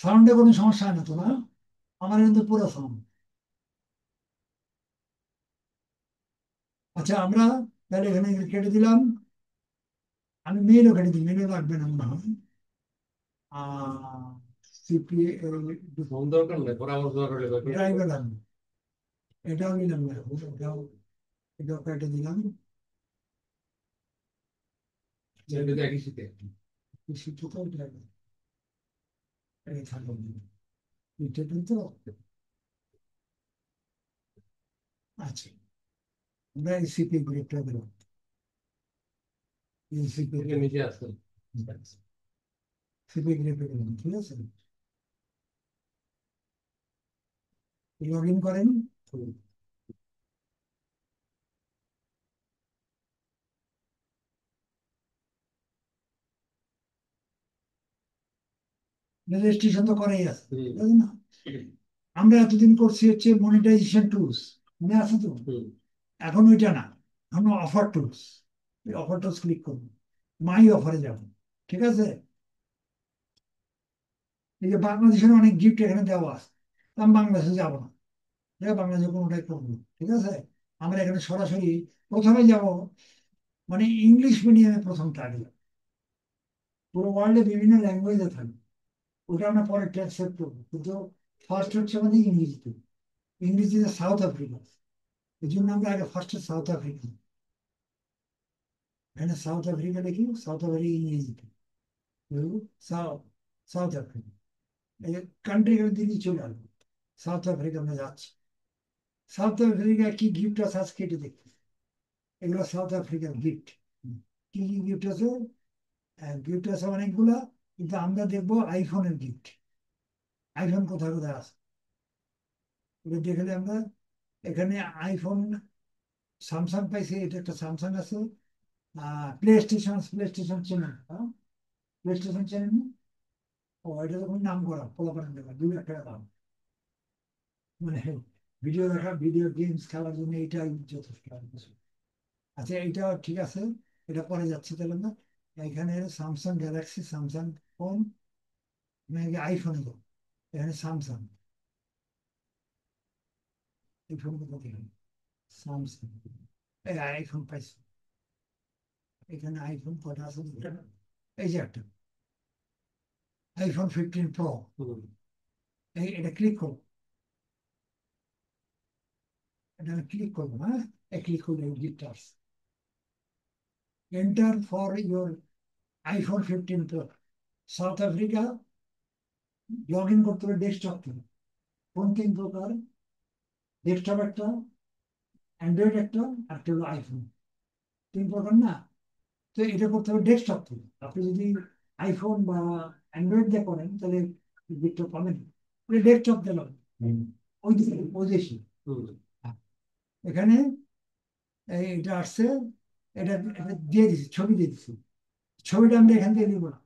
সাউন্ডে কোনো সমস্যা হয় না তো, না? আমার কিন্তু পুরো সাউন্ড। আচ্ছা, আমরা তাহলে এখানে কেটে দিলাম। আমি মেলও কেটে দিই, মেলও লাগবে না মনে হয়। সিপিএ ফোন দরকার নেই, পরামর্শ দরকার নেই। ড্রাইভার লাগবে। এটাও নিলাম না, এটাও এটাও কেটে দিলাম। এটা তো একই শীতে। সিটটা তো ড্রাইভার এই থাকবে, এটা কিন্তু। আচ্ছা, আমরা এই সিপি গ্রুপটা দিলাম, এই সিপি এটা নিচে আসছে। সিপি গ্রুপে দিলাম, ঠিক আছে। লগ ইন করেন। রেজিস্ট্রেশন তো করাই আছে, হুম। বুঝলেন না? আমরা এতদিন করছি হচ্ছে মনিটাইজেশন টুলস, মনে আছে তো? হুম। এখন ওইটা না, এখন অফার টুলস। এই অফার টুলস ক্লিক করুন, মাই অফারে যাবেন, ঠিক আছে। এই যে বাংলাদেশের অনেক গিফট এখানে দেওয়া আছে, তা আমি বাংলাদেশে যাবো না, ঠিক আছে, বাংলাদেশে কোনোটাই করবো না, ঠিক আছে। আমরা এখানে সরাসরি প্রথমে যাব, মানে ইংলিশ মিডিয়ামে প্রথম টার্গেট। পুরো ওয়ার্ল্ডে বিভিন্ন ল্যাঙ্গুয়েজে থাকবে, ওটা আমরা পরে ট্রান্সলেট করবো, কিন্তু ফার্স্ট হচ্ছে আমাদের ইংরেজিতে। ইংরেজিতে সাউথ আফ্রিকা, এই জন্য আমরা আগে ফার্স্টে সাউথ আফ্রিকা, এখানে সাউথ আফ্রিকা লিখি, সাউথ আফ্রিকা ইংরেজিতে সাউথ সাউথ আফ্রিকা, এই কান্ট্রি দিনই চলে আসবো। সাউথ আফ্রিকা আমরা যাচ্ছি। সাউথ আফ্রিকা কি গিফট আছে আজকে এটা দেখতে। এগুলো সাউথ আফ্রিকার গিফট। কি কি গিফট আছে? গিফট আছে অনেকগুলা, কিন্তু আমরা দেখবো আইফোনের গিফট। আইফোন কোথায় কোথায় আছে এটা দেখলে আমরা, এখানে আইফোন, স্যামসাং পাইছি, এটা একটা স্যামসাং আছে। প্লে স্টেশন চেনেন, হ্যাঁ? প্লে স্টেশন চেনেন না? ও, এটা তো নাম করা পোলাপানের দেখা 2 লাখ টাকা দাম, মানে ভিডিও দেখা, ভিডিও গেমস খেলার জন্য এইটাই যথেষ্ট আর কিছু। আচ্ছা, এইটা ঠিক আছে, এটা পরে যাচ্ছে তাহলে না। এখানে স্যামসাং গ্যালাক্সি, স্যামসাং ফোন, মানে আইফোন, এখানে স্যামসাং, এই ফোন কোথা থেকে? স্যামসাং, এই আইফোন পাইছি। এখানে আইফোন কটা আছে দুটো? এই যে একটা iPhone 15 Pro, হুম। এটা ক্লিক করবো, এটা আমি ক্লিক করবো, হ্যাঁ। ক্লিক করলে gift enter for your iPhone 15 Pro, south Africa. Log in করতে হবে ডেস্কটপ থেকে। কোন 3 প্রকার? ডেস্কটপ একটা, অ্যান্ড্রয়েড একটা, একটা হলো আইফোন। 3 প্রকার না? তো এটা করতে হবে ডেস্কটপ থেকে। আপনি যদি আইফোন বা অ্যান্ড্রয়েড দিয়ে করেন তাহলে গিফটটা পাবেন, ডেস্কটপ দিলাম। ওই দিকে ওই দেশি। হুম। এখানে এটা আসছে, এটা এটা দিয়ে দিছি, ছবি দিয়ে দিছি। ছবিটা আমরা এখান থেকে নিব না,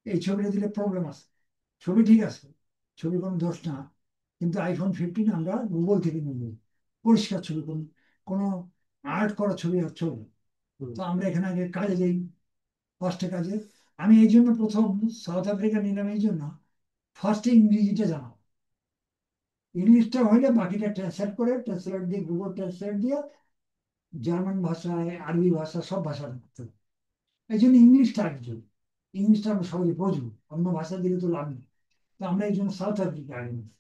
এই ছবিটা দিলে প্রবলেম আছে। ছবি ঠিক আছে, ছবি কোনো দোষ না, কিন্তু iPhone 15 আমরা গুগল থেকে নিব, পরিষ্কার ছবি, কোনো আর্ট করা ছবি আর ছবি। হুম। তো আমরা এখানে আগে কাজে যাই, ফার্স্টে কাজে। আমি এই জন্য প্রথম সাউথ আফ্রিকা নিলাম, এই জন্য ফার্স্টে ইংরেজিটা জানাও। ইংলিশটা হইলে বাকিটা ট্রান্সলেট করে, ট্রান্সলেট দিয়ে, গুগল ট্রান্সলেট দিয়ে জার্মান ভাষায়, আরবি ভাষা, সব ভাষা করতে হবে। এই জন্য ইংলিশটা আগে জরুরি। ইংলিশটা আমরা সহজে বুঝবো, অন্য ভাষা দিলে তো লাভ নেই। তো আমরা এই জন্য সাউথ আফ্রিকা আগে নিচ্ছি।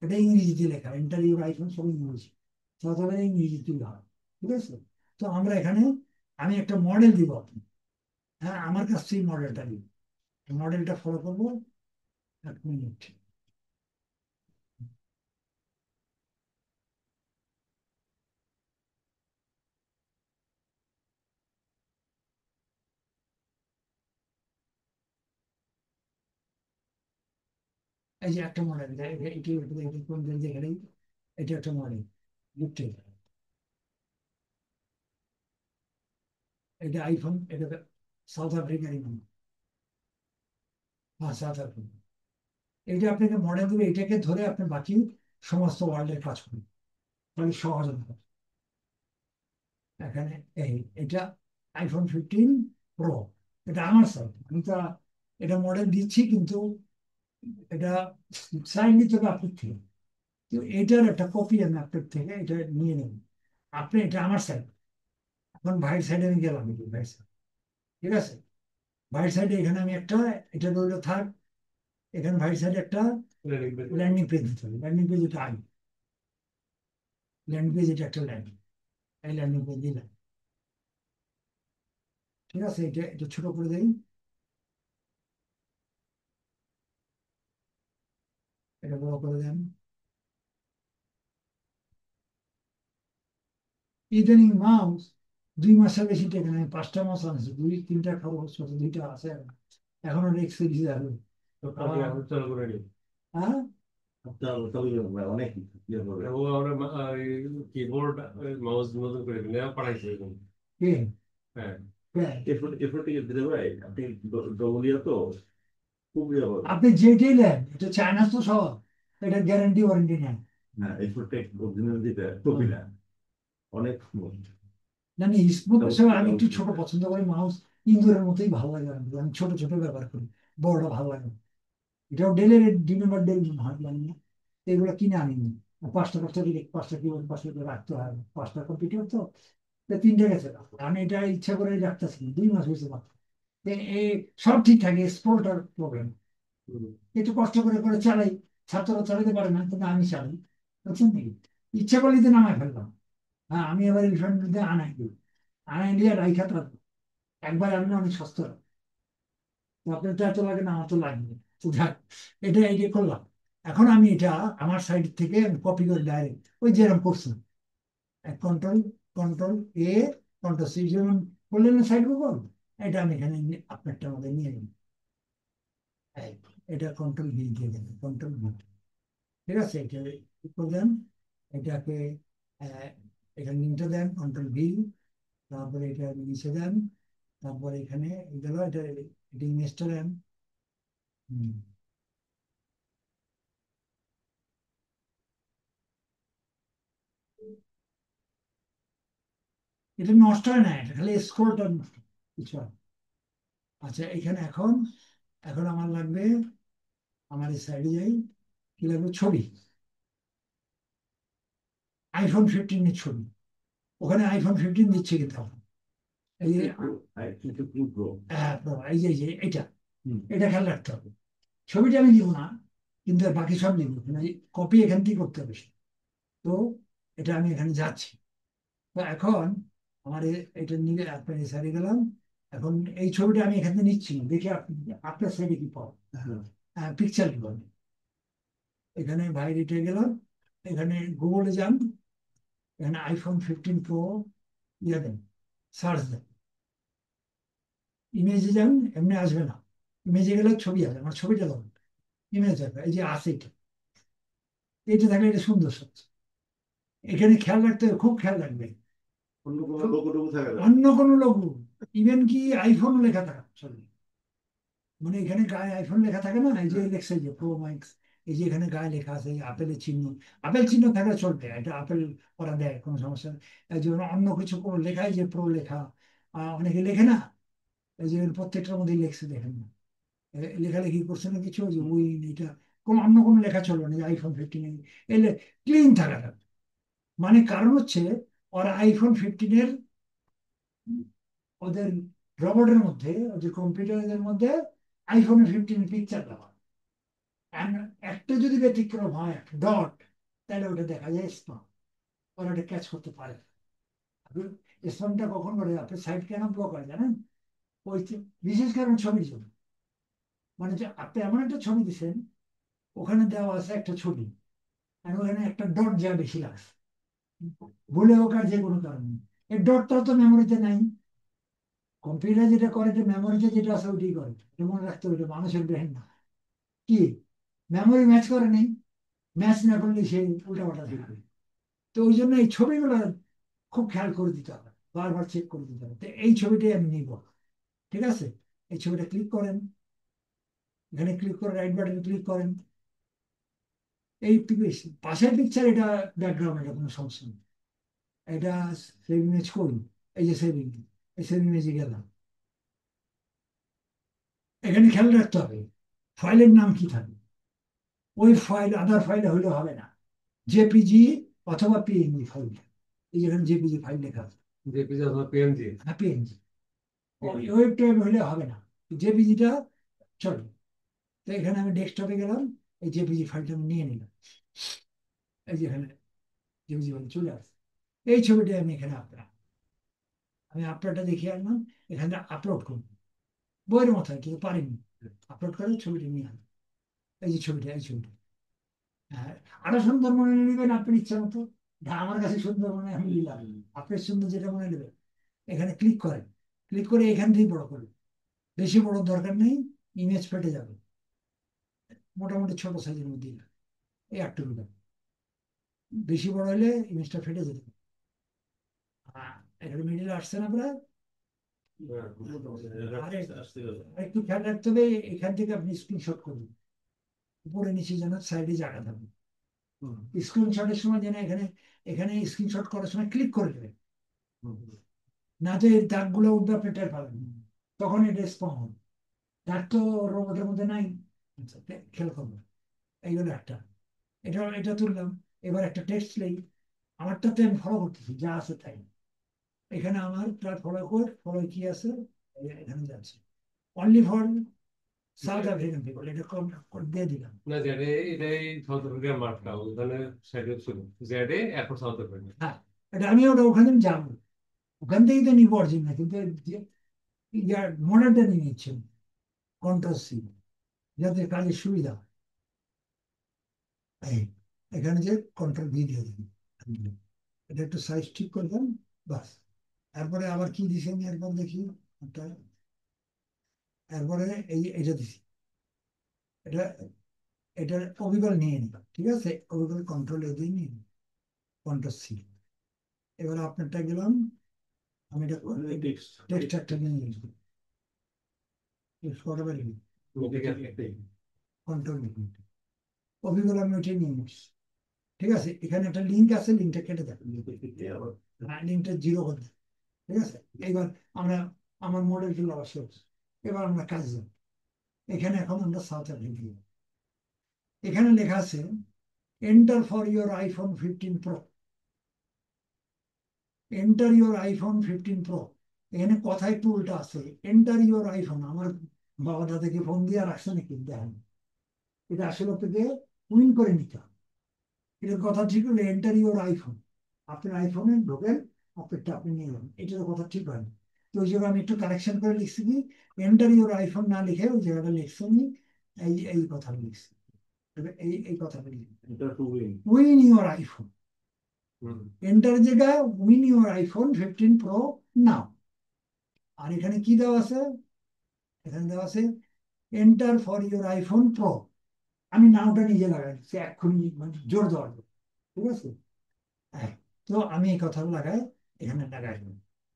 এটা ইংরেজিতে লেখা, ইন্টারভিউ আইফোন সব ইংরেজি, সাউথ আফ্রিকা ইংরেজিতে হয়, ঠিক আছে। তো আমরা এখানে, আমি একটা মডেল দিব আপনি, হ্যাঁ, আমার কাছ থেকে মডেলটা দিব, মডেলটা ফলো করবো। 1 মিনিট। এই যে একটা মডেল, এটি কোন রেঞ্জ, এখানেই এটা একটা মডেল, বুঝছেন? এটা আইফোন, এটা সাউথ আফ্রিকার ইফোন। হ্যাঁ, সাউথ আফ্রিকা। এইটা আপনাকে মডেল দেবে, এটাকে ধরে আপনি বাকি সমস্ত ওয়ার্ল্ডের কাজ করুন, তাহলে সহজ হবে। এখানে এই, এটা iPhone 15 Pro, এটা আমার সাইট, আমি তো এটা মডেল দিচ্ছি, কিন্তু এটা সাইন নিতে হবে আপনার থেকে। তো এটার একটা কপি আমি আপনার থেকে এটা নিয়ে নেব। আপনি এটা আমার সাইড, এখন ভাইয়ের সাইডে আমি গেলাম, এই যে ভাইয়ের side, ঠিক আছে? ভাইয়ের সাইডে এখানে আমি একটা, এটা রইলো থাক। এখানে ভাইয়ের সাইডে একটা ল্যান্ডিং পেজ দিতে হবে। ল্যান্ডিং পেজ এটা আগে, ল্যান্ডিং পেজ এটা একটা ল্যান্ডিং, এই ল্যান্ডিং পেজ দিলাম। ঠিক আছে, এটা এটা ছোট করে দেই, এটা বড় করে দেন। ইদানিং মাউস 2 মাসের বেশি টেকে না, আমি 5টা মাস আনছি, 2-3টা খরচ করতে, 2টা আছে এখনো রেখে দিতে যাবে। আপনাকে আবার এখন চালু করে নিই। হ্যাঁ, অনেক ইয়ে করবে। ও আমরা কিবোর্ড মাউস নতুন করে দিলে পাঠাইছে এরকম। কে হ্যাঁ, কে? এরপর থেকে দিলে ভাই আপনি ডবলিয়া তো খুব ইয়ে হবে। আপনি যেটাই নেন, এটা চায়না তো সব, এটা গ্যারান্টি ওয়ারেন্টি নেন। হ্যাঁ এরপর টেক অরিজিনাল দিতে কপি না অনেক smooth। না না, স্মুথ হিসেবে আমি একটু ছোট পছন্দ করি মাউস, ইন্দুরের মতোই ভালো লাগে আমার, আমি ছোট ছোট ব্যবহার করি, বড়টা ভালো লাগে না। এটাও ডেলের ডিমেম্বার ডেল হয় জানি না, এগুলো কিনে আনিনি। 5টা দিলে 5টা কিবোর্ড 5টা করে রাখতে হয়, 5টা কম্পিউটার তো, তা 3টা গেছে। আমি এটা ইচ্ছা করে রাখতেছি না, 2 মাস হয়েছে মাত্র। তো এই সব ঠিকঠাক, স্পোর্টার প্রবলেম, একটু কষ্ট করে করে চালাই। ছাত্ররা চালাতে পারে না, কিন্তু আমি চালাই, বুঝছেন নাকি? ইচ্ছা করলে তো নামায় ফেললাম। হ্যাঁ, আমি এবার রিফান্ড দিয়ে আনাই দিই, আনাই দিয়ে রাইখা তো একবার আনলে অনেক সস্তা। তো আপনার তো এত লাগে না, আমার তো লাগবে। তো যাক, এটা এই যে করলাম। এখন আমি এটা আমার সাইড থেকে কপি করে ডাইরেক্ট ওই যেরকম করছি, কন্ট্রোল কন্ট্রোল এ, কন্ট্রোল সি, যেমন বললেন না সাইড গুগল, এটা আমি এখানে আপনারটা মধ্যে নিয়ে নিই। এই, এটা কন্ট্রোল ভি দিয়ে দেবেন, কন্ট্রোল ভি। ঠিক আছে, এটা কি করবেন, এটাকে আহ, এখানে লিঙ্কটা দেন, কন্ট্রোল ভি, তারপরে এটা নিচে দেন, তারপরে এখানে গেল, এটা এটা ইমেজটা দেন। হুম। এটা নষ্ট হয় না, এটা খালি স্ক্রোলটা নষ্ট, কিছু হয় না। আচ্ছা, এখানে এখন, এখন আমার লাগবে, আমার এই সাইডে যাই, কি লাগবে, ছবি, iPhone 15 এর ছবি। ওখানে iPhone 15 দিচ্ছে কিন্তু এখন। এই যে কিন্তু প্রো। এই যে এটা, হুম। এটা খেয়াল রাখতে হবে। ছবিটা আমি দিব না, কিন্তু আর বাকি সব দিব, কপি এখান থেকে করতে হবে। তো এটা আমি এখানে যাচ্ছি। তো এখন আমার এটা নিয়ে আপনার এই সাইডে গেলাম। এখন এই ছবিটা আমি এখান থেকে নিচ্ছি না, দেখি আপনার সাইডে কি পাবো, পিকচার কি পাবো। এখানে বাইরে গেলাম, এখানে গুগলে যান, এখানে iPhone 15 Pro ইয়ে দেন, সার্চ দেন, ইমেজে যান, এমনি আসবে না। ইমেজে গেলে ছবি আসবে, আমার ছবিটা ধরুন, ইমেজ আসবে, এই যে আছে এটা, এটা থাকলে এটা সুন্দর সবচেয়ে। এখানে খেয়াল রাখতে হবে, খুব খেয়াল রাখবে, অন্য কোনো লোগো টোগো থাকে না। অন্য কোনো লোগো, ইভেন কি আইফোন লেখা থাকা চলবে, মানে এখানে গায়ে আইফোন লেখা থাকে না, এই যে লেখছে যে প্রো ম্যাক্স, এই যে এখানে গায়ে লেখা আছে আপেলের চিহ্ন, আপেল চিহ্ন থাকলে চলবে, এটা আপেল ওরা দেয়, কোনো সমস্যা নেই। এই যে অন্য কিছু কোনো লেখায় যে প্রো লেখা, অনেকে লেখে না, এই যে প্রত্যেকটার মধ্যে লেখছে দেখেন না, লেখালেখি করছে না কিছু, ওই যে ওই এটা কোনো অন্য কোনো লেখা চলবে না, যে iPhone 15 এলে ক্লিন থাকাটা, মানে কারণ হচ্ছে ওরা iPhone 15 ওদের রবটের মধ্যে, ওদের কম্পিউটারের মধ্যে iPhone 15 পিকচার দেওয়া, and একটা যদি ব্যতিক্রম হয়, ডট, তাহলে ওটা দেখা যায় স্পাম, ওরা ওটা ক্যাচ করতে পারে। স্পামটা কখন করে, আপনার সাইট কেন ব্লক হয় জানেন? ওই বিশেষ কারণ ছবির জন্য, মানে যে আপনি এমন একটা ছবি দিচ্ছেন, ওখানে দেওয়া আছে একটা ছবি, আর ওখানে একটা ডট যা বেশি লাগছে, ভুলে হোক আর যে কোনো কারণে, এই ডটটাও তো মেমোরিতে নাই। কম্পিউটার যেটা করে, যে মেমোরিতে যেটা আছে ওইটাই করে, এটা মনে রাখতে হবে, এটা মানুষের ব্রেন না। কি, মেমোরি ম্যাচ করে নেই, ম্যাচ না করলে সে উল্টাপাল্টা দেখবে। তো ওই জন্য এই ছবিগুলো খুব খেয়াল করে দিতে হবে, বারবার চেক করে দিতে হবে। তো এই ছবিটাই আমি নিব, ঠিক আছে? এই ছবিটা ক্লিক করেন, এখানে ক্লিক করে রাইট বাটনে ক্লিক করেন, এই পাশের পিকচার, এটা ব্যাকগ্রাউন্ড, এটা কোনো সমস্যা নেই। এটা সেভ ইমেজ করুন, এই যে সেভিং, এই সেভ ইমেজে গেলাম। এখানে খেয়াল রাখতে হবে ফাইলের নাম কি থাকে, ওই ফাইল আদার ফাইলে হইলে হবে না, জেপিজি অথবা পিএনজি ফাইল। এই যেখানে জেপিজি ফাইল লেখা আছে, জেপিজি অথবা পিএনজি। হ্যাঁ পিএনজি। ওয়েব টেব হইলে হবে না, জেপিজিটা চলে। তো এখানে আমি ডেস্কটপে গেলাম, এই জেপিজি ফাইলটা আমি নিয়ে নিলাম, এই যেখানে জেপিজি ফাইল চলে আসছে। এই ছবিটা আমি এখানে আমি আপলোডটা দেখিয়ে আনলাম, এখানে আপলোড করব বইয়ের মতো, কিন্তু পারিনি আপলোড করে ছবিটা নিয়ে আনলাম। এই যে ছবিটা, এই ছবিটা, হ্যাঁ। আরো সুন্দর মনে নেবেন আপনার ইচ্ছা মতো, আমার কাছে সুন্দর মনে হয় আমি নিলাম, আপনার সুন্দর যেটা মনে নেবেন। এখানে ক্লিক করেন, ক্লিক করে এখান থেকেই বড় করুন, বেশি বড় দরকার নেই, ইমেজ ফেটে যাবে। মোটামুটি ছোট সাইজের মধ্যে এই একটু দিলাম, বেশি বড় হলে ইমেজটা ফেটে যেতে পারে। এখানে মিডিল আসছে না প্রায়। আরে একটু খেয়াল রাখতে হবে, এখান থেকে আপনি স্ক্রিনশট করবেন, উপরে নিচে যেন সাইডে জায়গা থাকবে। স্ক্রিনশটের সময় যেন এখানে এখানে স্ক্রিনশট করার সময় ক্লিক করে দেবেন, না তো এর দাগগুলো উঠবে আপনি টের পাবেন, তখন এটা স্পং হবে। দাগ তো রোবটের মধ্যে নাই। আচ্ছা, খেয়াল করবেন। এইগুলো একটা, এটা এটা তুললাম। এবার একটা টেক্সট নেই, আমারটাতে আমি ফলো করতেছি যা আছে তাই। এখানে আমার প্রায় ফলো করে ফলো কি আছে, এখানে যাচ্ছে only for south African people, এটা কম দিয়ে দিলাম। না, জেডে এটাই সাউথ আফ্রিকার মার্কটা ওখানে সাইডে ছিল, জেডে এরপর সাউথ আফ্রিকা। হ্যাঁ, এটা আমি ওখানে যাবো, ওখান থেকেই তো নিবো অরিজিনাল, কিন্তু ইয়ার মডেলটা নিয়ে নিচ্ছেন কন্ট্রোল সি, যাতে কাজের সুবিধা হয়। এই এখানে যে কন্ট্রোল ভি দিয়ে দিন, এটা একটু সাইজ ঠিক করে দেন, বাস। এরপরে আবার কি দিছি আমি একবার দেখি একটা, এরপরে এই এটা দিছি, এটা এটার অবিকল নিয়ে নিলাম, ঠিক আছে, অবিকল কন্ট্রোল এ দিয়ে নিয়ে কন্ট্রোল সি। এবার আপনারটা গেলাম, আমি এটা টেক্সট একটা নিয়ে নিয়েছি, কন্ট্রোল অবিকল আমি ওইটা নিয়ে নিচ্ছি। ঠিক আছে, এখানে একটা লিঙ্ক আছে, লিঙ্কটা কেটে দেন, লিঙ্কটা জিরো করে দেন। ঠিক আছে, এবার আমরা আমার মডেল গুলো অবশ্যই, এবার আমরা কাজ যাব। এখানে এখন আমরা সাউথ আফ্রিকা, এখানে লেখা আছে enter for your iPhone 15 pro, enter your iPhone 15 pro. এখানে কথা একটু উল্টা আছে, এন্টার ইউর আইফোন, আমার বাবা দাদাকে ফোন দিয়ে রাখছে নাকি দেখেন, এটা আসলে থেকে উইন করে নিতে হবে। এটার কথা ঠিক হলো এন্টার ইউর আইফোন, আপনার আইফোনে ঢোকেন, আপনারটা আপনি নিয়ে যাবেন, এটা তো কথা ঠিক হয়নি। তো ওই জায়গায় আমি একটু কারেকশন করে লিখছি কি, এন্টার ইউর আইফোন না লিখে ওই জায়গাটা লিখছি আমি এই এই কথা লিখছি, এই এই কথাটা লিখছি উইন ইউর আইফোন, এন্টার জায়গায় উইন ইউর আইফোন 15 প্রো নাও। আর এখানে কি দেওয়া আছে, এখানে দেওয়া আছে enter for your iPhone pro, আমি নাওটা নিজে লাগাই সে এক্ষুনি, মানে জোর দেওয়ার জন্য। ঠিক আছে, হ্যাঁ। তো আমি এই কথা লাগাই, এখানে লাগাই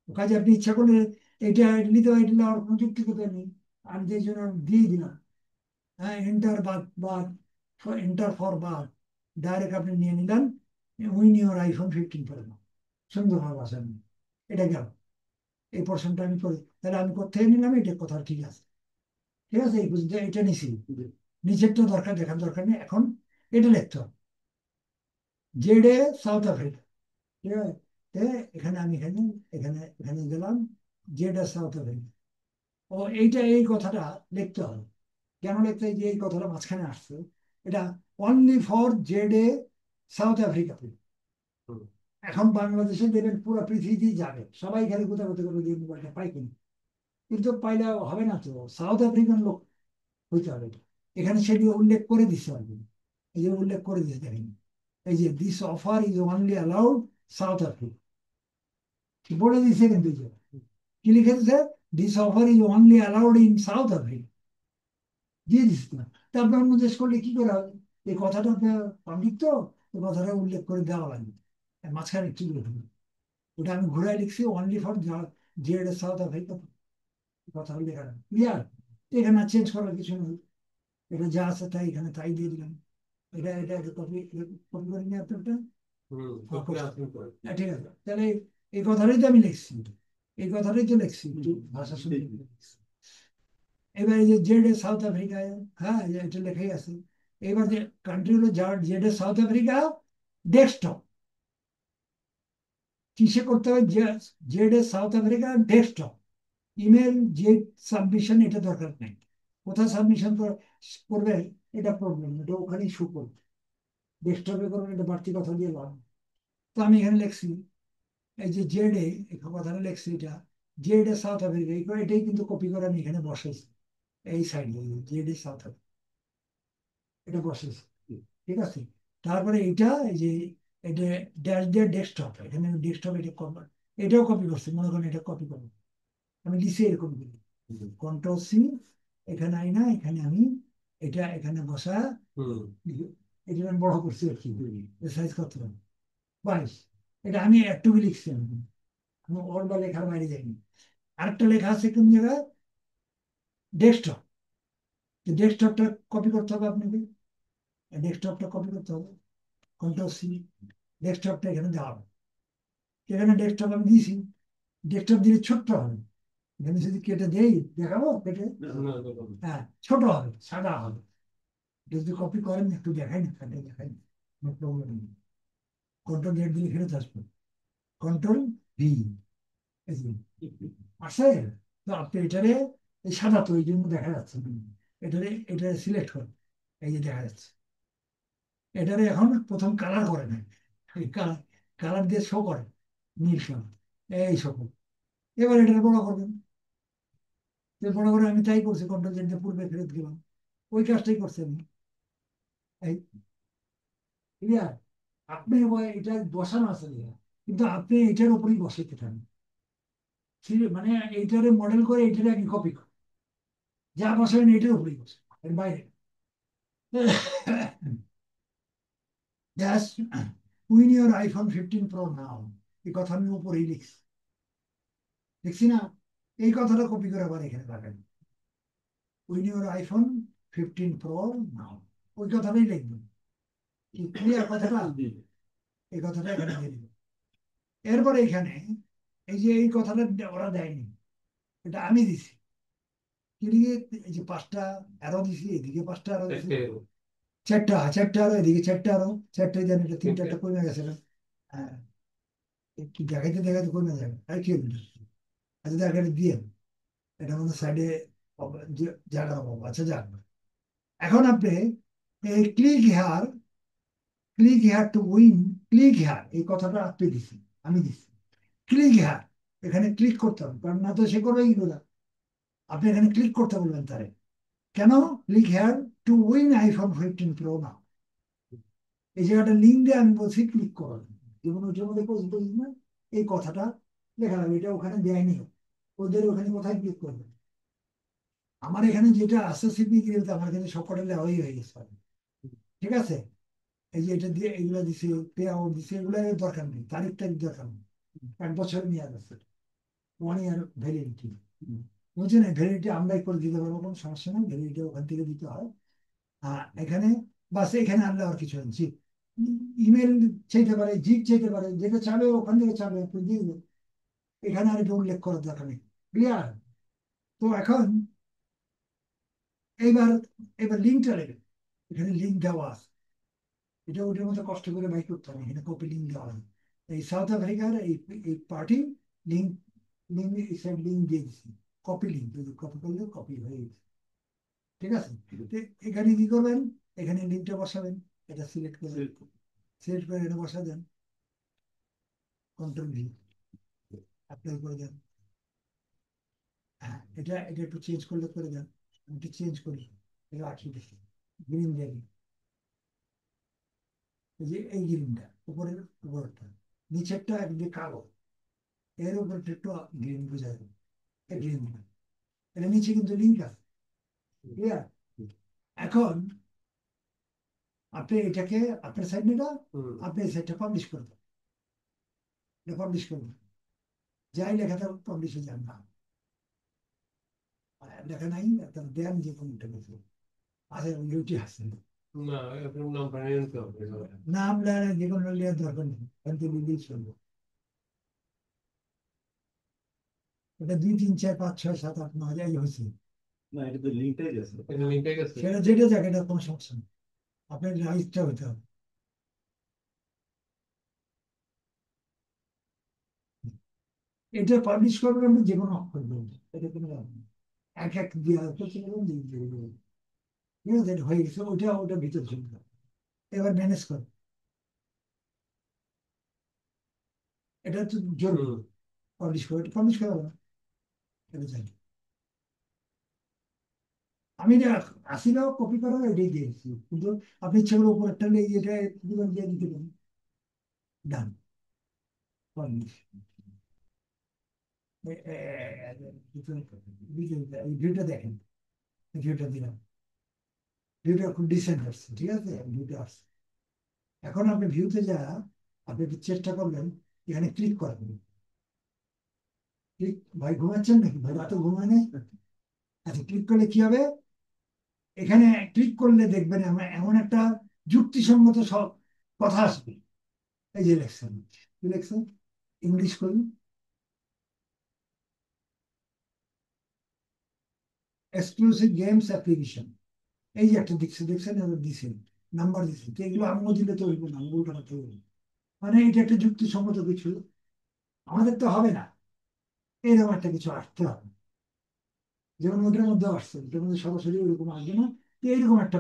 কাজে আপনি ইচ্ছা করলে এটা নিতে হয়, এটা নেওয়ার কোনো যুক্তিকতা নেই, আমি যে জন্য দিয়ে দিলাম। হ্যাঁ, এন্টার বা এন্টার ফর বা ডাইরেক্ট আপনি নিয়ে নিলেন উইন ইউর আইফোন 15 প্রো, সুন্দরভাবে বাসান। এটা গেল, এই পোর্শনটা আমি করি, তাহলে আমি কোথায় নিলাম, এটা কথা ঠিক আছে। ঠিক আছে, এই বুঝতে এটা নিছি, নিচের তো দরকার দেখার দরকার নেই, এখন এটা লিখতে হবে জেডে সাউথ আফ্রিকা। ঠিক আছে, এখানে আমি এখানে এখানে এখানে গেলাম, জেডে সাউথ আফ্রিকা। ও এইটা এই কথাটা লিখতে হবে, কেন লিখতে হয়, যে এই কথাটা মাঝখানে আসছে, এটা অনলি ফর জেডে সাউথ আফ্রিকা। এখন বাংলাদেশে দেবেন, পুরো পৃথিবী যাবে, সবাই খালি কোথাও কোথাও করে দিয়ে মোবাইলটা পাই কিনা, কিন্তু পাইলে হবে না, তো সাউথ আফ্রিকান লোক হইতে হবে এটা। এখানে সেটি উল্লেখ করে দিতে হবে, এই যে উল্লেখ করে দিতে দেখেন, এই যে this offer is only allowed south Africa, বলে দিচ্ছে, কিন্তু এই যে কি লিখেছে, this offer is only allowed in south Africa, দিয়ে দিচ্ছে না। তা আপনি অনুদেশ করলে কি করে হবে, এই কথাটা আপনার পাবলিক তো, এই কথাটা উল্লেখ করে দেওয়া লাগবে, মাঝখানে কি লিখবে, ওটা আমি ঘুরাই লিখছি only for Z south Africa, কথা বলে এখানে ক্লিয়ার। এখানে চেঞ্জ করার কিছু নেই, এটা যা আছে তাই এখানে তাই দিয়ে দিলাম। এটা এটা কপি কপি করে নিয়ে আপনারটা, ঠিক আছে, তাহলে এই কথাটাই তো আমি লিখছি, এই কথাটাই তো লিখছি, একটু ভাষা শুনে লিখছি। এবার এই যে জেড সাউথ আফ্রিকায়, হ্যাঁ এটা লেখাই আছে, এবার যে কান্ট্রি হলো জেড এ সাউথ আফ্রিকা, ডেস্কটপ কিসে করতে হবে, জেড এ সাউথ আফ্রিকা ডেস্কটপ। ইমেল যে সাবমিশন এটা দরকার নেই, কোথায় সাবমিশন করবে এটা প্রবলেম, এটা ওখানেই শু করবে। ডেস্কটপে করবেন, এটা বাড়তি কথা দিয়ে লাভ নেই। তো আমি এখানে লিখছি এই যে জেড এ, কথাটা লিখছি এটা জেড এ সাউথ আফ্রিকা, এটাই কিন্তু কপি করে আমি এখানে বসাইছি এই সাইডে, জেড এ সাউথ আফ্রিকা এটা বসাইছি। ঠিক আছে, তারপরে এটা এই যে এটা ড্যাশ দিয়ে ডেস্কটপ, এখানে ডেস্কটপ এটা কপি, এটাও কপি করছি, মনে করেন এটা কপি করবো, আমি লিখছি এরকম করি কন্ট্রোল সি, এখানে আই না, এখানে আমি এটা এখানে বসা, হুম। এটা আমি বড় করছি আর কি, সাইজ কত 22, এটা আমি একটুকু লিখছি, আমি ওর বা লেখার বাইরে যাইনি। আরেকটা লেখা আছে কোন জায়গায়, ডেস্কটপ, ডেস্কটপটা কপি করতে হবে আপনাকে, ডেস্কটপটা কপি করতে হবে, কন্ট্রোল সি, ডেস্কটপটা এখানে দেওয়া হবে, এখানে ডেস্কটপ আমি দিয়েছি, ডেস্কটপ দিলে ছোট্ট হবে, এখানে যদি কেটে দেই দেখাবো কেটে, না, না, না, না। হ্যাঁ ছোট হবে, সাদা হবে, যদি কপি করেন একটু দেখাই না, কাটে দেখাই না, কোনো প্রবলেম নেই। কন্ট্রোল জেড দিলে ফেরত আসবে, কন্ট্রোল ভি, আসে। তো আপনি এটারে, এই সাদা তো এই জন্য দেখা যাচ্ছে না। এটারে সিলেক্ট করেন, এই যে দেখা যাচ্ছে, এটারে এখন প্রথম কালার করে নেন, এই কালার, কালার দিয়ে শো করে, নীল কালার, এই শো করে। এবার এটারে বড় করবেন, তো বড় করে আমি তাই করছি, কন্ট্রোল জেড দিয়ে পূর্বে ফেরত গেলাম, ওই কাজটাই করছি আমি। এই ক্লিয়ার, আপনি এটা বসানো আছে লিখা, কিন্তু আপনি এটার উপরেই বসাইতে থাকেন, মানে এইটারে মডেল করে এইটারে আগে কপি করে, যা বসাবেন এটার উপরেই বসে, এর বাইরে। Just win your iPhone 15 Pro now, এই কথা আমি উপরেই লিখছি, লিখছি না, এই কথাটা কপি করে আবার এখানে লাগাই, উইন ইউর আইফোন 15 প্রো নাও, ওই কথাটাই লিখবেন, কি ক্লিয়ার কথাটা, এই কথাটা এখানে দিয়ে দিবেন। এরপরে এখানে এই যে এই কথাটা ওরা দেয়নি, এটা আমি দিছি, কি দিয়ে, এই যে 5টা অ্যারো দিছি, এদিকে 5টা অ্যারো দিছি, একটা 4টা আরো, এদিকে 4টা আরো, 4টাই জানি, এটা 3টা একটা একটা কমে গেছে না। হ্যাঁ, কি দেখাইতে দেখাইতে কমে যাবে, আর কি হবে, আচ্ছা দেখাটা দিয়ে, এটা আমাদের সাইডে জায়গা পাবো, আচ্ছা যাক। এখন আপনি এই click here, click here to win, click here এই কথাটা আপনি দিচ্ছেন, আমি দিচ্ছি ক্লিক হেয়ার, এখানে ক্লিক করতে হবে, কারণ না তো সে করবে এইগুলা, আপনি এখানে ক্লিক করতে বলবেন তারে, কেন, click here to win iPhone 15 pro না, এই জায়গাটা লিঙ্ক দিয়ে আমি বলছি ক্লিক করার, যেমন ওইটার মধ্যে পোস্ট বলছি না, এই কথাটা লেখা লাগবে, এটা ওখানে দেয়নি, ওদের ওখানে কোথায় ক্লিক করবে, আমার এখানে যেটা আছে সিপি গিয়ে, আমার এখানে সবকটা দেওয়াই হয়ে গেছে, ঠিক আছে। এই যে এটা দিয়ে এগুলো দিছে, পে আউট দিছে, এগুলো দরকার নেই, তারিখ টারিখ দরকার নেই, 1 বছর মেয়াদ আছে, 1 ইয়ার ভ্যালিডিটি, বুঝছেন, ভ্যালিডিটি আমরাই করে দিতে পারবো, কোনো সমস্যা নেই, ভ্যালিডিটি ওখান থেকে দিতে হয়। এখানে বাস, এখানে আনলে আর কিছু হচ্ছে, ইমেল চাইতে পারে, জিপ চাইতে পারে, যেটা চাবে ওখান থেকে চাবে আপনি দিয়ে দেবেন, এখানে আর এটা উল্লেখ করার দরকার নেই, ক্লিয়ার। তো এখন এইবার, লিঙ্কটা নেবেন, এখানে লিঙ্ক দেওয়া আছে, এটা ওটার মধ্যে কষ্ট করে বাই করতে হবে, এখানে কপি লিঙ্ক দেওয়া হয়, এই সাউথ আফ্রিকার এই পার্টি লিঙ্ক, লিঙ্ক দিয়ে দিচ্ছি, কপি লিঙ্ক, যদি কপি করলে কপি হয়ে গেছে, ঠিক আছে। তো এখানে কি করবেন, এখানে লিঙ্কটা বসাবেন, এটা সিলেক্ট করবেন, সিলেক্ট করে এটা বসা দেন, কন্ট্রোল ভি, অ্যাপ্লাই করে দেন। হ্যাঁ, এটা এটা একটু চেঞ্জ করলে করে দেন, আমি একটু চেঞ্জ করি, এটা রাখি দেখি, গ্রিন দিয়ে দিই। এই যে এই গ্রিনটা উপরের, উপরটা, নিচেরটা একদিকে কালো, এর উপরে একটু গ্রিন বোঝা যাবে, এই গ্রিনটা, এটা নিচে কিন্তু লিঙ্ক আছে, ক্লিয়ার। এখন আপনি এটাকে, আপনার সাইড এটা, হুম। আপনি এই সাইডটা পাবলিশ করবেন, এটা পাবলিশ করবেন, যাই লেখাটা পাবলিশে যান না, লেখা নাই, তার দেন যে কোনো একটা কিছু আছে, ইউটি আছে, না, এখন নাম বানিয়ে নিতে হবে। নাম লেখা যে কোনো লেখার দরকার নেই, কিন্তু লিখেই চলবে, এটা 2 3 4 5 6 7 8 9 যাই হয়েছে, না, এটা তো লিঙ্কটাই গেছে। এটা লিঙ্কে গেছে। সেটা যেটা যাক, এটা কোনো সমস্যা নেই, আপনার রাইটটা হইতে হবে। এটা পাবলিশ করবেন আপনি যে কোনো অক্ষর বলবেন, এটা কোনো ব্যাপার না। এক এক দিয়ে হয়তো চলে যাবেন, দিয়ে দিয়ে দেবেন। ঠিক আছে, এটা হয়ে গেছে, ওটা ওটা ভিতরে চলে যাবে। এবার ম্যানেজ করো, এটা তো জরুরি। হুম। পাবলিশ করে, এটা পাবলিশ করা হবে না, এটা জানি। আমি এটা আসিলেও কপি করা এটাই দিয়েছি, কিন্তু আপনি ইচ্ছে করে উপর একটা নিয়ে এটা দিবেন, দিয়ে দিতে পারেন। ডান, পাবলিশ। এই ভিউটা দেখেন, এই ভিউটা দিলাম, ভিউটা খুব ডিসেন্ট আসছে, ঠিক আছে, ভিউটা আসছে। এখন আপনি ভিউতে যা, আপনি একটু চেষ্টা করবেন এখানে ক্লিক করেন। ক্লিক, ভাই ঘুমাচ্ছেন নাকি? ভাই রাতে ঘুমায় নেই? আচ্ছা, ক্লিক করলে কি হবে? এখানে ক্লিক করলে দেখবেন আমার এমন একটা যুক্তিসঙ্গত সব কথা আসবে। এই যে লেখছেন, কি লেখছেন? ইংলিশ করুন, এক্সক্লুসিভ গেমস অ্যাপ্লিকেশন। এই যে একটা দিচ্ছে, দেখছেন, এবার দিছেন, নাম্বার দিচ্ছে, তো এগুলো আমিও দিলে তো হইব না, আঙুল টানাতে হইব। মানে এটা একটা যুক্তিসঙ্গত কিছু, আমাদের তো হবে না, এরকম একটা কিছু আসতে হবে। যেমন ওটার মধ্যে আসছে, ওটার মধ্যে সরাসরি ওইরকম আসবে না, তো এইরকম একটা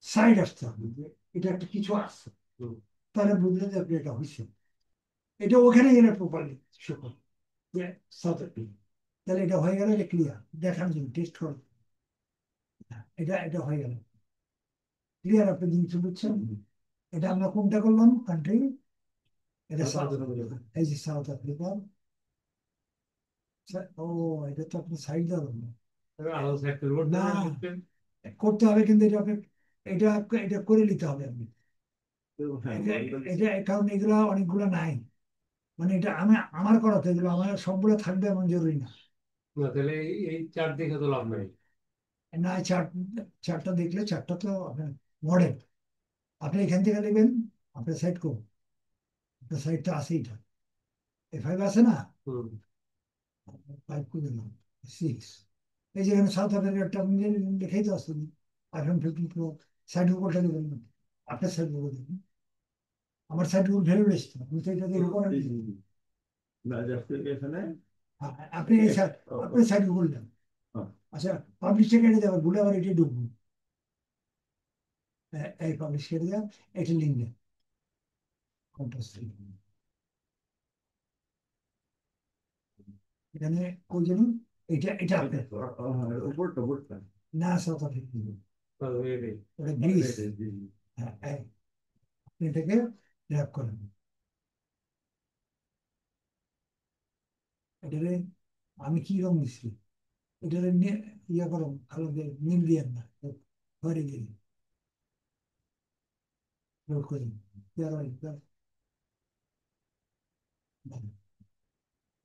সাইড আসতে হবে যে এটা একটা কিছু আসছে, হুম। তাহলে বুঝলেন যে আপনি এটা হয়েছে। এটা ওখানে গেলে প্রপারলি শো করবে যে সাউথ আফ্রিকা, তাহলে এটা হয়ে গেল, এটা ক্লিয়ার, দেখার জন্য টেস্ট করো। এটা এটা হয়ে গেল ক্লিয়ার, আপনি জিনিস বুঝছেন। এটা আমরা কোনটা করলাম কান্ট্রি? এটা সাউথ আফ্রিকা, এই যে সাউথ আফ্রিকা। ও, এটা তো আপনি সাইড দেওয়া এবার আলাদা সাইড করবো না, সিস্টেম। করতে হবে, কিন্তু এটা আপনি এটা এটা করে নিতে হবে আপনি। হ্যাঁ, এটা এটা কারণ এগুলো অনেকগুলো নাই, মানে এটা আমি আমার করা তো, এগুলো আমার সবগুলো থাকবে এমন জরুরি না। না তাহলে এই চার দেখে তো লাভ নাই। না, চার্ট, চার্টটা দেখলে, চার্টটা তো আপনার মডেল, আপনি এখান থেকে নেবেন, আপনার সাইড করুন, আপনার সাইডটা আছে, এটা এ5 আছে না, হুম। 5 করে দিলাম, 6। এই যে এখানে সাউথ আফ্রিকার টার্মিনাল দেখেই তো আসছে, iPhone 15 Pro সাইড উপরটা দেবেন না, আপনার সাইড উপর দেবেন। আমার সাইড উপর ভ্যালু এসছে, আপনি তো এটা দিয়ে করেন। না জাস্ট এখানে আপনি এই সাইড, আপনি সাইড উপর দেন। আচ্ছা, পাবলিশটা কেটে দেবেন, ভুলে আবার এটি ঢুকবো। এই পাবলিশ কেটে দেন, এটি লিঙ্ক দেন, কন্ট্রাস্ট এখানে ওই জন্য, এটা এটা আপনার উপরটা উপরটা না, সাউথ আফ্রিকা, তাহলে এটাই। ওটা গ্রিস। হ্যাঁ, আপনি এটাকে ড্র্যাগ করেন, এটারে আমি কি রং দিচ্ছি, এটারে ইয়ে করো, আলাদা নীল দিয়েন না, ঘরে গিয়ে লোড করেন।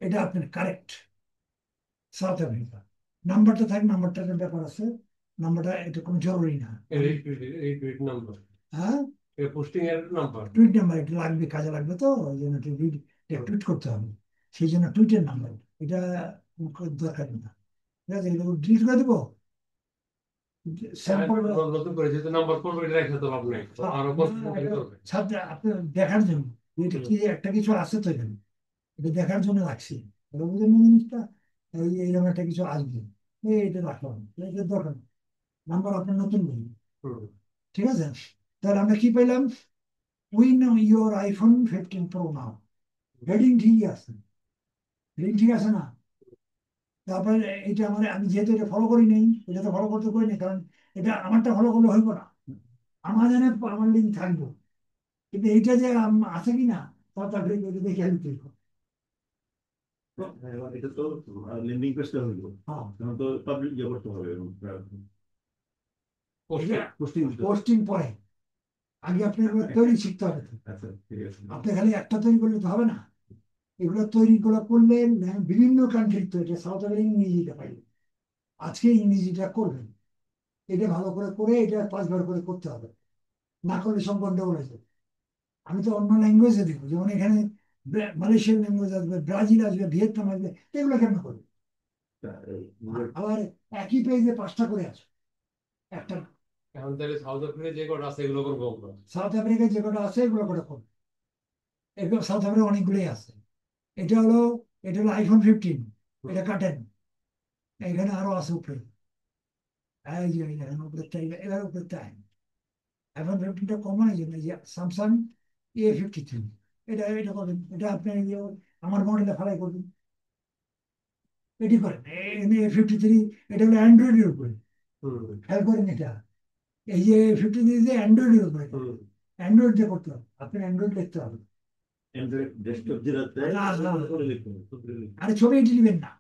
এটা আপনার কারেক্ট সাউথ আফ্রিকা। নাম্বারটা থাক, নাম্বারটার ব্যাপার আছে, নাম্বারটা এটা কোনো জরুরি না। এই টুইট নাম্বার, হ্যাঁ, এটা পোস্টিং এর নাম্বার। টুইট নাম্বার এটা লাগবে, কাজে লাগবে, তো ওই জন্য টুইট করতে হবে, সেই জন্য টুইটের নাম্বার এটা দরকার না। ঠিক আছে, এগুলো ডিলিট করে দেবো, স্যাম্পল। নতুন করে যেহেতু নাম্বার করবো, এটা রেখে তো লাভ নেই, আরো করবে। ছাত্র আপনি দেখার জন্য যে এটা কি একটা কিছু আছে তো এখানে, এটা দেখার জন্য রাখছি, এটা বুঝলেন না জিনিসটা, এইরকম একটা কিছু আসবে, এটা রাখলাম, এটা দরকার, নাম্বার আপনার নতুন নেই। হুম। ঠিক আছে, তাহলে আমরা কি পেলাম? Win your iPhone 15 Pro now, heading ঠিকই আছে, হেডিং ঠিক আছে না? তারপরে এটা আমার, আমি যেহেতু এটা ফলো করি নাই, এটা তো ফলো করতে করি নাই, কারণ এটা আমারটা ফলো করলে হইব না, আমার জানে আমার লিঙ্ক থাকবো, কিন্তু এইটা যে আছে কি না, তার এটা দেখে আমি দেখবো। হ্যাঁ, এটা তো লেন্ডিং পেজটা হইলো, হ্যাঁ, তখন তো পাবলিক ইয়ে করতে হবে, এটা পোস্টিং দিতে হবে। পোস্টিং পরে, আগে আপনি এগুলো তৈরি শিখতে হবে তো। আচ্ছা ঠিক আছে। আপনি খালি একটা তৈরি করলে তো হবে না, এগুলো তৈরি গুলো করলে বিভিন্ন কান্ট্রির তো, এটা সাউথ আফ্রিকা ইংরেজিটা পাই, আজকে ইংরেজিটা করবেন, এটা ভালো করে করে এটা 5 বার করে করতে হবে, না করলে সব গন্ডগোল হয়ে যাবে। আমি তো অন্য ল্যাঙ্গুয়েজে দেখবো, যেমন এখানে মালয়েশিয়ান ল্যাঙ্গুয়েজ আসবে, ব্রাজিল আসবে, ভিয়েতনাম আসবে, এগুলো কেন করবে? তা, এই গুগল আবার একই পেজে 5টা করে আছে, একটা এখন তাহলে সাউথ আফ্রিকা যে কটা আছে এগুলো করবো আমরা। সাউথ আফ্রিকায় যে কটা আছে এগুলো করে করুন। এগুলো সাউথ আফ্রিকা অনেকগুলোই আছে। এটা হলো এটা হলো iPhone 15, হুম, এটা কাটেন। এখানে আরো আছে উপরে, এই যে এখানে উপরেরটা, এবার উপরেরটা iPhone 15টা কমন, এই জন্য এই যে স্যামসাং A53, এটা এটা করবেন, এটা আপনি এই যে আমার মডেলে ফেলাই করবেন, এটি করেন। A53, এটা হলো অ্যান্ড্রয়েডের উপরে, হুম, খেয়াল করেন এটা। এই যে 53 যে অ্যান্ড্রয়েডের উপরে, হুম, অ্যান্ড্রয়েড দিয়ে করতে হবে, আপনি অ্যান্ড্রয়েড লিখতে হবে। অ্যান্ড্রয়েড ডেস্কটপ যেটা দেয় হ্যাঁ হ্যাঁ, ওটা লিখুন, ওটা লিখুন। আরে ছবি এটি নেবেন না,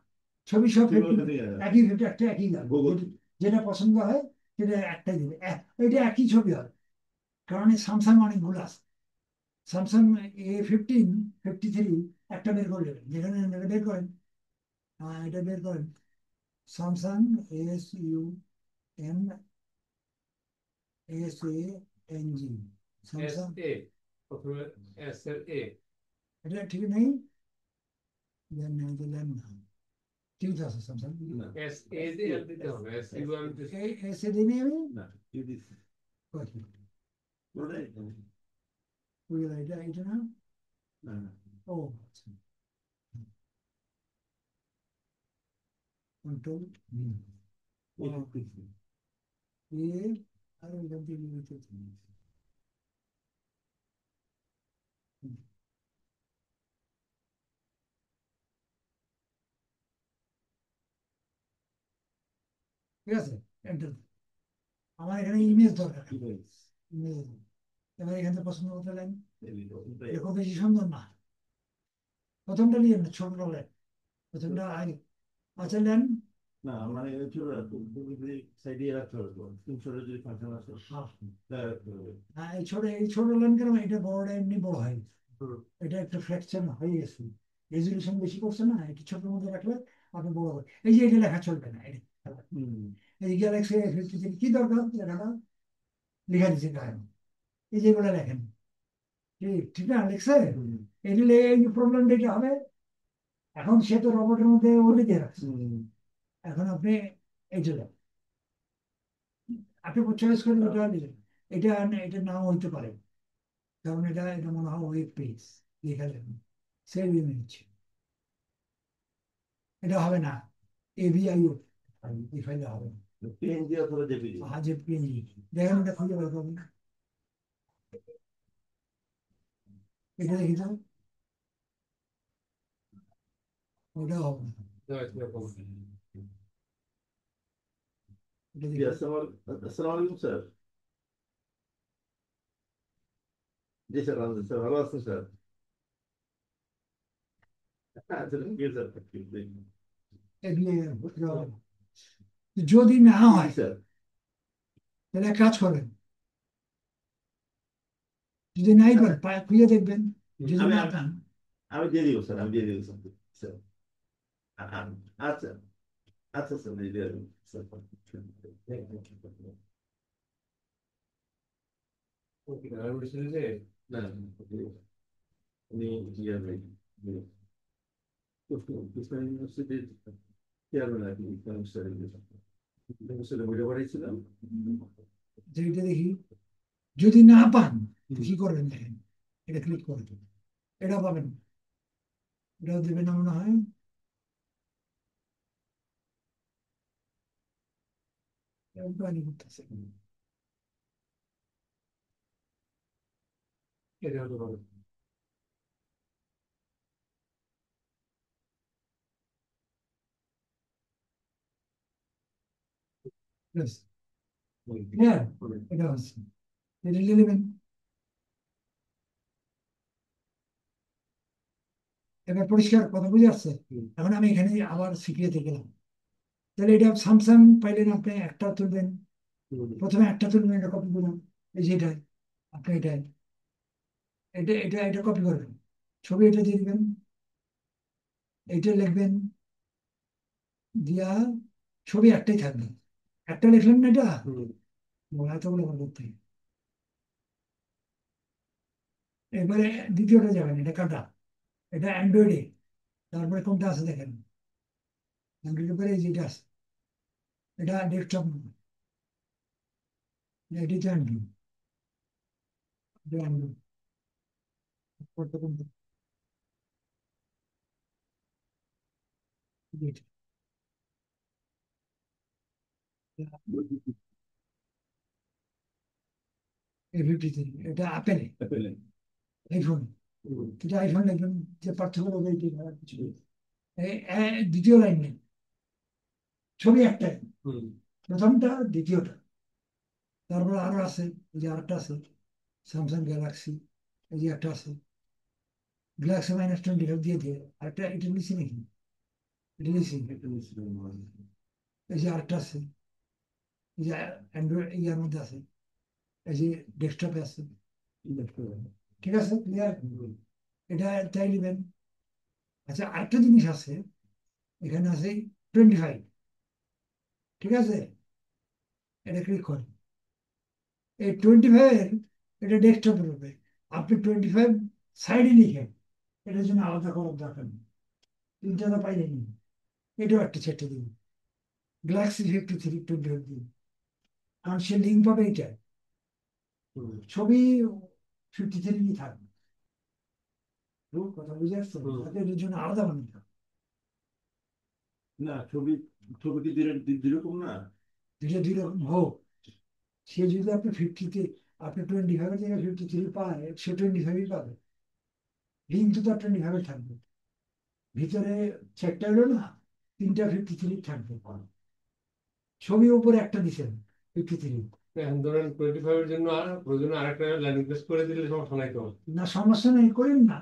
ছবি সব তুমি 50, ওখান থেকে একই 50, একটা একই দাম, গুগল। যেটা পছন্দ হয় সেটা একটাই দেবে, এটা একই ছবি হবে। কারণ এই স্যামসাং অনেকগুলো আছে, স্যামসাং A15, 53 একটা বের করে নেবেন, যেখানে এটা বের করেন, এটা বের করেন, স্যামসাং SUMSANG, এস স্যামসাং। এ, প্রথমে এস এর এ। এটা ঠিক নেই, দেন না, এটা দেন না, ঠিক আছে স্যামসাং। না, এস এ দিয়ে এম দিতে হবে, এস ইউ এম দিতে। এই এসে দিনে আমি না, ইউ দিছি। ওটাই তো। এটা এটা না, না, না, ও আচ্ছা, কন্ট্রোল এই লিখতেছি। এ, আর এখান থেকে নিতেছি। ঠিক আছে, এন্টার। আমার এখানে ইমেজ দরকার, ইমেজ, ইমেজ। এবার এখান থেকে পছন্দ করতে লাগেন, ওটাই। এরকম বেশি সুন্দর না, প্রথমটা নিয়ে না, ছোটটা নেন, প্রথমটা আগে। আচ্ছা নেন। না মানে ছোট তুমি যদি সাইডে রাখতে হবে তো স্ক্রিনশটে যদি ফাংশন আছে হ্যাঁ তাহলে রাখতে হবে। হ্যাঁ, এই ছোট নেন কেন, এটা বড়টা এমনি বড় হয়, হুম, এটা একটা ফ্র্যাকচার হয়ে গেছে, রেজলিউশন বেশি করছে না, এটা ছোট মধ্যে রাখলে আপনি বড় হবে। এই যে এটা লেখা চলবে না, এটা হুম, এই গ্যালাক্সি A53 কি দরকার লেখাটা, লেখা দিচ্ছে গায়ে, এই যেগুলো লেখেন, ঠিক ঠিক না লেখছে, হুম, এগুলো এই প্রবলেমটা এটা হবে। এখন সে তো রবটের মধ্যে ওরে দিয়ে রাখছে, হুম। এখন আপনি এইটা দেন, আপনি চয়েস করেন ওটা নিলেন, এটা এটা নাও হইতে পারে, কারণ এটা এটা মনে হয় ওয়েব পেজ লেখা লেখেন, সেভ ইমেজ, এটা হবে না, AVIO, এই ফাইলে হবে না, পিএনজি অথবা জেপিজি। আজে পিএনজি, দেখেন এটা খুঁজে বের করবেন, এটা দেখি তো, ওটা হবে না, এরকম। এটা জি, দেখি। আসসালামু আলাইকুম স্যার। জি স্যার, স্যার ভালো আছেন স্যার? হ্যাঁ স্যার, জি স্যার, এটা হবে না। যদি না জি জি হয় স্যার। তাহলে এক কাজ করবেন, যদি নাই পান খুঁজে দেখবেন, যদি আমি না আমি পান, আমি দিয়ে দিব স্যার, আমি দিয়ে দিব স্যার। স্যার, আচ্ছা, আচ্ছা স্যার, দিয়ে দিব স্যার। ওকে, আমি বলছি যে না, উনি ইয়ে নেই, ইসলাম ইউনিভার্সিটির চেয়ারম্যান আর কি, ইসলামিক স্টাডিজ বইটা পড়াইছিলাম। যে এটা দেখি, যদি না পান তো কি করবেন দেখেন, এটা ক্লিক করবেন, এটা পাবেন না। এটাও দেবেন না মনে হয়, এরকম প্ল্যানিং করতেছে। এটা হতে পারে। Yes, হুম, clear? হুম, এটা হচ্ছে, এটা লিখে নেবেন। এবার পরিষ্কার কথা বুঝে আসছে। হুম, এখন আমি এখানে আবার সিপিএতে গেলাম, তাহলে এটা স্যামসাং পাইলেন, আপনি একটা তুলবেন, হুম, প্রথমে একটা তুলবেন, এটা কপি করুন, এই যে এটাই, আপনি এটাই, এটা কপি করবেন, ছবি এটা দিয়ে দিবেন, এইটা লিখবেন, দিয়া ছবি একটাই থাকবে, একটা লিখলেন না এটা, হুম, এতগুলো করতে হবে। এবারে দ্বিতীয়টা যাবেন, এটা কাটা, এটা অ্যান্ড্রয়েডে, তারপরে কোনটা আছে দেখেন, অ্যান্ড্রয়েডের পরে এই যেটা আছে, এটা ডেস্কটপ, এটি তো অ্যান্ড্রয়েড, এটা অ্যান্ড্রয়েড করতে করতে এটা A53, এটা আপেলে আইফোন, এটা আইফোন একদম যে পার্থক্য হবে এটি আর কিছু নেই। দ্বিতীয় লাইন নেই, ছবি একটাই, হুম প্রথমটা দ্বিতীয়টা, তারপরে আরো আছে, এই যে আরেকটা আছে স্যামসাং গ্যালাক্সি, এই যে একটা আছে গ্যালাক্সি -25 দিয়ে দিয়ে আরেকটা, এটা নিচ্ছি নাকি, এটা নিচ্ছি, এই যে আরেকটা আছে, এই যে অ্যান্ড্রয়েড ইয়ার মধ্যে আছে, এই যে ডেস্কটপে আছে, ঠিক আছে ক্লিয়ার, হুম এটা তাই নেবেন। আচ্ছা আরেকটা জিনিস আছে, এখানে আছে 25, ঠিক আছে, এটা ক্লিক করেন, এই 25 এটা ডেস্কটপের উপরে, আপনি 25 সাইডে লিখেন, এটার জন্য আলাদা করার দরকার নেই, তিনটা তো পাইলেনি, এটাও একটা ছেটে দিন, গ্যালাক্সি 53 দিন, কারণ সে লিঙ্ক পাবে এটা, হুম ছবি 53 থাকবে, কথা বুঝে আসছে, হুম। তাকে এটার জন্য আলাদা বানাতে হবে, না, ছবি ছবি কি দুই রকম না? দুইটা দুই রকম হোক, সে যদি আপনি 50-তে, আপনি 25 জায়গায় 53 পায়, সে 25ই পাবে, লিঙ্ক তো 25 থাকবে, ভিতরে চেকটা হলো না, তিনটা 53 থাকবে, ছবি উপরে একটা দিছেন 53, এখন ধরেন 25 এর জন্য আর প্রয়োজনে আরেকটা ল্যান্ডিং পেজ করে দিলে সমস্যা নাই তো। না সমস্যা নেই, করেন না,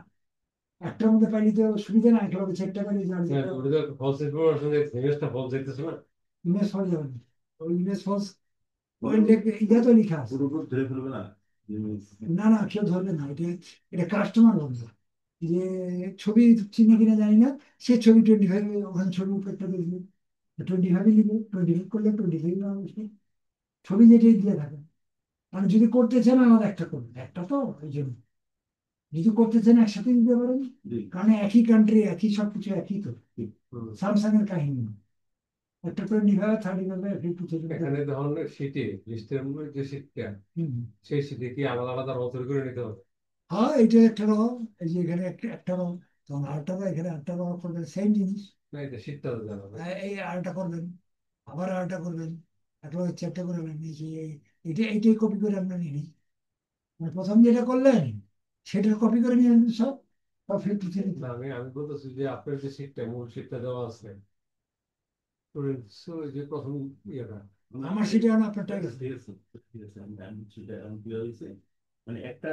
একটার মধ্যে পাইলে তো সুবিধা না, একেবারে চেকটা পাইলে যার হ্যাঁ, যেটা ওটা তো ফলস ইনফরমেশন, ইমেজটা ফলস যাইতেছে না। ইমেজ ফল যাবে না, ওই ইমেজ ফলস, ওই পুরো ইয়া তো লেখা আছে, পুরো ধরে ফেলবে না? না না কেউ ধরবে না, এটা এটা কাস্টমার বলবে, যে ছবি চিনে কিনা জানি না, সে ছবি 25, ওখানে ছবি উপরটা দেখবে, 25 লিখবে, 25 করলে 25 আসবে, ছবি যেটাই দিয়ে থাকে, মানে যদি করতে চান আমার একটা করবেন, একটা তো এই জন্য, যদি করতে চান একসাথে দিতে পারেন, জি। কারণ একই কান্ট্রি, একই সবকিছু একই তো, হুম। স্যামসাং এর কাহিনী না। একটা 25, 30, 50 এখানে ধরুন শীটে লিস্টের মধ্যে যে শীটটা, সেই শীটে কি আলাদা আলাদা রতর করে নিতে হবে? হ্যাঁ এটা একটা রং, এই যে এখানে একটা রং, তখন আরেকটা রং, এখানে একটা রং করবেন, সেম জিনিস, না, এটা শীটটা তো জানা না। এই আরেকটা করবেন, আবার আরেকটা করবেন, একটা হচ্ছে একটা করবেন, এই যে এটা এইটাই কপি করে আপনার নিয়ে নিন। মানে প্রথম যেটা করলেন সেটার কপি করে নিয়ে আসবেন সব, বা 53 না, আমি বলতেছি যে আপনার যে শীটটা, মূল শীটটা দেওয়া আছে, ওই যে প্রথম ইয়েটা। না, আমার সেটা আর আপনারটা ঠিক গেছে। আছে, ঠিক আছে, আমি সেটা আমি কি হয়েছে, মানে একটা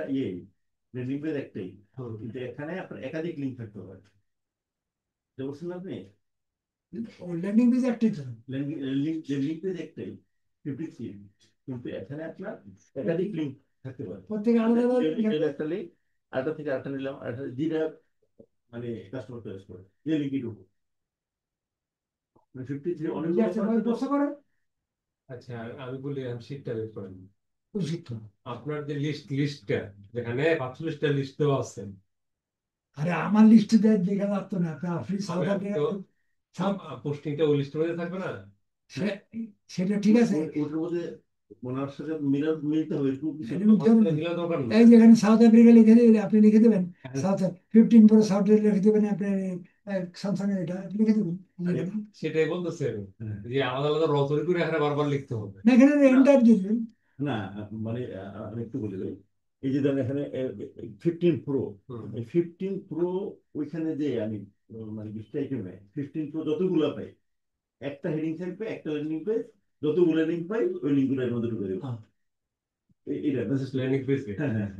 লিঙ্ক পেজ একটাই, হুম। কিন্তু এখানে আপনার একাধিক লিঙ্ক থাকতে পারে, বুঝতে পারছেন আপনি? ল্যান্ডিং পেজ একটাই তো, লিঙ্ক পেজ একটাই 53, কিন্তু এখানে আপনার একাধিক লিঙ্ক থাকতে পারে। প্রত্যেকে আলাদা আলাদা এর একটা লিঙ্ক, আরেকটা থেকে আরেকটা নিলাম, আরেকটা যেটা মানে কাস্টমার চয়েস করে, যে লিঙ্কই ঢুকবো, মানে 53 বুঝে অনেকগুলো আসছে, পার্ট ভাবে তো। প্রশ্ন করেন, আচ্ছা, আমি বলি আমি শীটটা বের করেন। ওই শিখতে, আপনার যে লিস্টটা, যেখানে 45টা লিস্ট দেওয়া আছে, আরে আমার লিস্টে দেয় দেখা লাগতো না, আপনি সাউথ আফ্রিকা, তো সাউথ, পোস্টিংটা ওই লিস্টের মধ্যে থাকবে না? সেটা ঠিক আছে, ওটার মধ্যে ওনার সাথে মিলতে হবে একটু কিছু। মিলা দরকার না। এই যেখানে সাউথ আফ্রিকা লিখে দিবেন, আপনি লিখে দেবেন হ্যাঁ, সাউথ 15 সাউথ লিখে দেবেন, আপনি স্যামসাং এর এটা লিখে দেবেন, সেটাই বলতেছে আমি, হ্যাঁ। যে আলাদা আলাদা রতরি করে এখানে বারবার লিখতে হবে। না এখানে না, এন্টার দিয়ে দেবেন, না, মানে আমি একটু বলে দেবো, এই যে ধরেন এখানে 15 প্রো, হুম। এই 15 প্রো, ওইখানে যে আমি মানে 20টা আইটেমে 15 প্রো যতগুলো পাই, একটা হেডিং থাকবে, একটা লিঙ্ক পেজ, যতগুলো লিঙ্ক পাই ওই লিঙ্কগুলো এর মধ্যে ঢুকে দেবো, হ্যাঁ। এটা মেসেজ করতে ল্যান্ডিং হবে। পেজে হ্যাঁ, হ্যাঁ,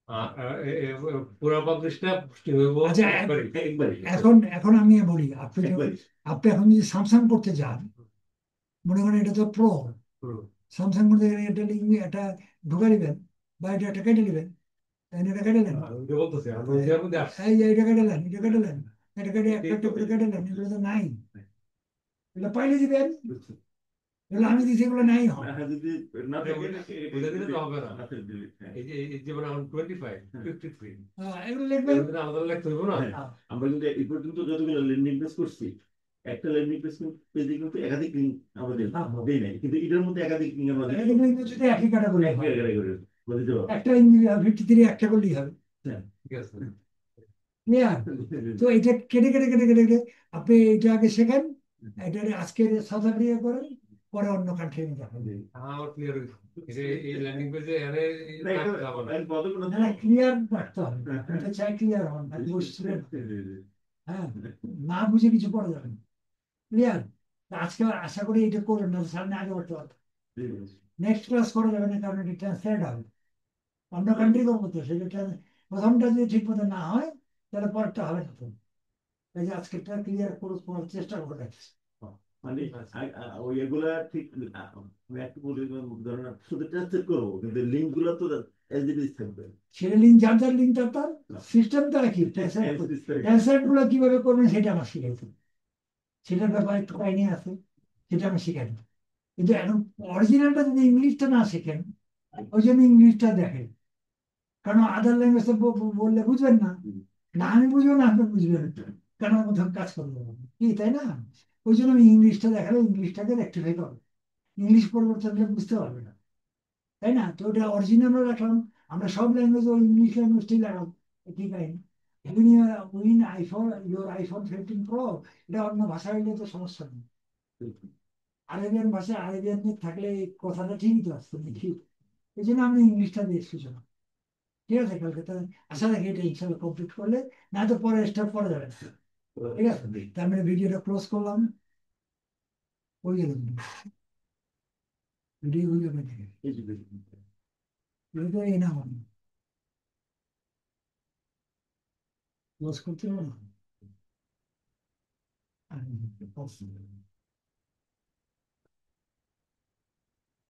হ্যাঁ, পুরো পাবলিশটা পোস্টিং হইব আচ্ছা একবারই। একবারই এখন এখন আমি বলি, আপনি যখন, একবারই। আপনি এখন যদি স্যামসাং করতে যান, মনে করেন এটা তো প্রো, হুম। স্যামসাং করতে গেলে এটা লিঙ্ক, এটা ঢুকে দিবেন, বা এটা একটা কেটে দিবেন, এটা কেটে নেন, আমি তো বলতেছি আমি ইন্ডিয়ার মধ্যে আসছি। এই যে এটা কেটে নেন, এটা কেটে নেন, এটা কেটে একটা এটাই একটা তো, করে কেটে নেন, এগুলো তো নাই, এগুলো পাইলে দিবেন, এগুলো আমি দিচ্ছি, এগুলো নাই হয়, না, যদি না থাকে বুঝে দিলে তো হবে না। না থাকে delete, হ্যাঁ। এই যে মানে আমার 25, 53, এগুলো এর লিখবেন, মধ্যে আলাদা লিখতে হইব না? হ্যাঁ, হ্যাঁ। আমরা কিন্তু এই পর্যন্ত যতগুলো লেন্ডিং পেজ করছি, একটা ল্যান্ডিং পেজে কিন্তু একাধিক লিঙ্ক আমাদের হ্যাঁ, দেই নাই, কিন্তু এটার মধ্যে একাধিক লিঙ্ক আমরা এটা কিন্তু ইংরেজি যদি একই ক্যাটাগরি এক হয়, জায়গায় করে দিতে পারবো। একটা ইংরেজি ভিত্তিতে একটা করলেই হবে। হ্যাঁ। ঠিক আছে। ক্লিয়ার? তো এটা কেটে কেটে কেটে কেটে কেটে আপনি এটা আগে শেখেন, এটা আজকে সাউথ আফ্রিকা করেন, পরে অন্য কান্ট্রি যাবেন। আমার ক্লিয়ার হয়েছে এই ল্যান্ডিং পেজে এনে না, এটা যাবো না। কতগুলো না, ক্লিয়ার রাখতে হবে, এটা চাই ক্লিয়ার হন, আপনি বুঝছিলেন। হ্যাঁ, না বুঝে কিছু করা যাবে না। ক্লিয়ার? আজকে আশা করি এটা করবেন না, সামনে আগে করতে হবে। নেক্সট ক্লাস করা যাবে না, কারণ এটা ট্রান্সলেট হবে, অন্য কান্ট্রি করবো তো সেটা প্রথমটা যদি ঠিক মতো না হয় তাহলে পরেরটা হবে না তো। এই যে আজকেরটা ক্লিয়ার করার চেষ্টা করে রাখছি। মানে ওই এগুলা ঠিক আমি একটু বলি, ধরেন শুধু ট্রান্সলেট করবো, কিন্তু লিঙ্ক গুলো তো এজ ইট ইজ থাকবে। সেটা লিঙ্ক, যার যার লিঙ্ক তার সিস্টেম তারা কি ট্রান্সলেট গুলো কিভাবে করবেন সেটা আমার শিখাইতে, সেটার ব্যাপারে একটু কাহিনী আছে, সেটা আমি শিখাই। কিন্তু এখন অরিজিনালটা যদি ইংলিশটা না শেখেন, ওই জন্য ইংলিশটা দেখেন, কারণ আদার ল্যাঙ্গুয়েজ বললে বুঝবেন না, না আমি বুঝবো না আপনি বুঝবেন, কারণ আমার মধ্যে কাজ করবো কি, তাই না? ওই জন্য আমি ইংলিশটা দেখালে ইংলিশটাকে রেক্টিফাই করবো, ইংলিশ পরিবর্তন হলে বুঝতে পারবে না, তাই না? তো ওটা অরিজিনালও রাখলাম, আমরা সব ল্যাঙ্গুয়েজ ওই ইংলিশ ল্যাঙ্গুয়েজটাই লাগাবো, একই কাহিনী। এখন win iPhone, your iPhone 15 pro, এটা অন্য ভাষা হইলে তো সমস্যা নেই, আরেবিয়ান ভাষায় আরেবিয়ান থাকলে এই কথাটা ঠিকই তো আসতো নাকি। এই জন্য আমরা ইংলিশটা দিয়ে সূচনা। ঠিক আছে, কালকে তো আশা রাখি এটা ইনশাল্লাহ কমপ্লিট করলে, না তো পরে স্টার্ট করা যাবে না। ঠিক আছে, তার মানে ভিডিওটা ক্লোজ করলাম, হয়ে গেল ভিডিও হয়ে যাবে, ভিডিও এই না মানে ক্লোজ করতে হবে না।